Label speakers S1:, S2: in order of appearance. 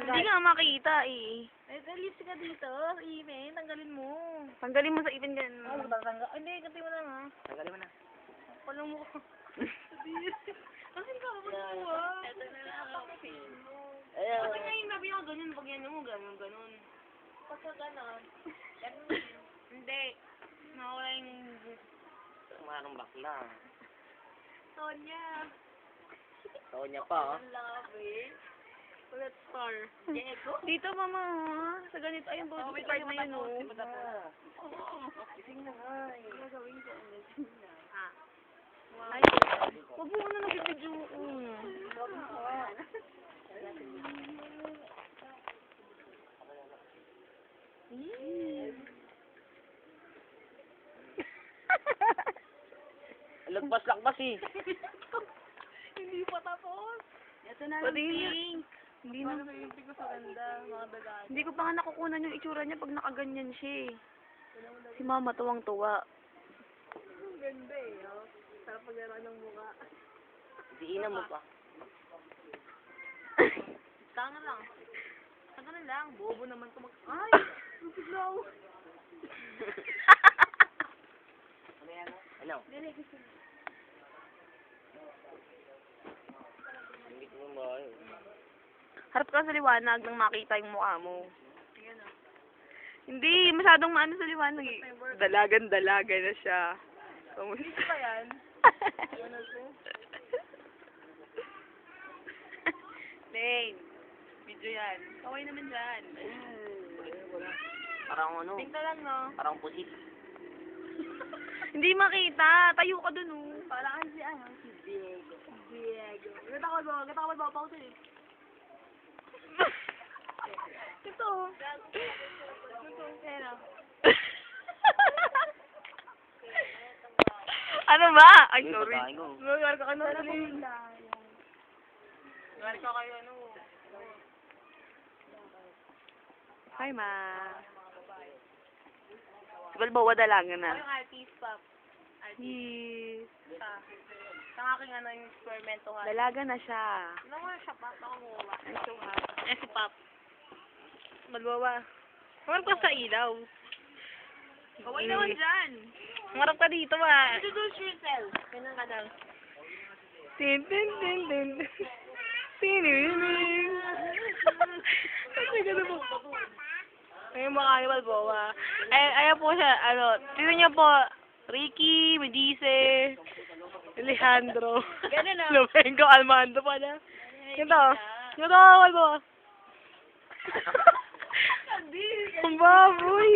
S1: Hindi nga makita eh.
S2: Lips ka dito, ipin, tanggalin mo.
S1: Tanggalin mo sa ipin ganun.
S2: Oo, tatanggal. Hindi, ganti mo lang ha.
S3: Tanggalin mo na.
S2: Palang mo ko. Kasi ka, magkuha. Ito na lang ako.
S3: Ayaw.
S2: Kasi nga yung sabi ko, ganyan, pag yan mo, ganun. Pagka ganon. Hindi. Nakawala yung...
S3: Marang bakla.
S2: Sonya.
S3: Sonya pa, oh.
S2: Love it. Let's start. Diego.
S1: Dito mama, sa ganito, ayun body part na yun oh.
S3: Gising na nga eh.
S2: Gagawin ko ulit. Ah.
S1: Ay, huwag mo na nag-video ko.
S3: Lagpas-lakbas eh.
S2: Hindi pa tapos. Ito na
S1: Pwede yun. Hindi na.
S2: Hindi ko sa ganda, mga dagaan.
S1: Hindi ko pa nga nakukunan yung itsura niya pag nakaganyan siya eh. Si mama tuwang-tuwa.
S2: Ang ganda eh, oh. Sarap paglaro ng mukha.
S3: Diinan mo pa.
S2: Tanga lang. Tanga na lang. Bobo naman ko mag... Ay! Stupid lang.
S3: Ano?
S2: Dili, gusto.
S3: Hindi ko ba yun.
S1: Harap ka sa liwanag nang makita yung mukha mo.
S2: Ayan o.
S1: Hindi, masyadong maano sa liwanag eh. Dalagan-dalaga na siya. Kamusta?
S2: Dito pa yan? Yan ako.
S1: Lane, video yan. Kaway naman dyan.
S3: Parang ano?
S2: Tingnan lang, no?
S3: Parang pusit.
S1: Hindi makita. Tayo ka dun oh.
S2: Para kasi ano, si Diego. Diego. Katakot ba? Pausin eh. Ito. Pero.
S1: Ano ba? Ay,
S3: Uy,
S1: sorry.
S3: pagkain ko.
S1: Lugar ka ano.
S2: Lugar ka kayo, ano?
S1: Hi, ma. Si Balboa dalangan na.
S2: Yung artist, pop.
S1: Yes.
S2: Sa aking ano yung eksperimento nga.
S1: Dalaga na siya.
S2: Ano nga siya, pop? Ako mo ba?
S1: I'm so happy. Eh, si Pop. Balboa. Humarap ka sa ilaw.
S2: Kaway naman dyan.
S1: Humarap ka dito ba?
S2: Introduce yourself. Ganun ka lang.
S1: Tin, tin, tin, tin. Tininig. Kasi gano'n po. Ayun mga ni Balboa. Ayan po siya, ano, tignan niyo po, Ricky, Medice, Alejandro.
S2: Ganun na.
S1: Lumengo, Almando pa na. Ito, Balboa. Ang baboy.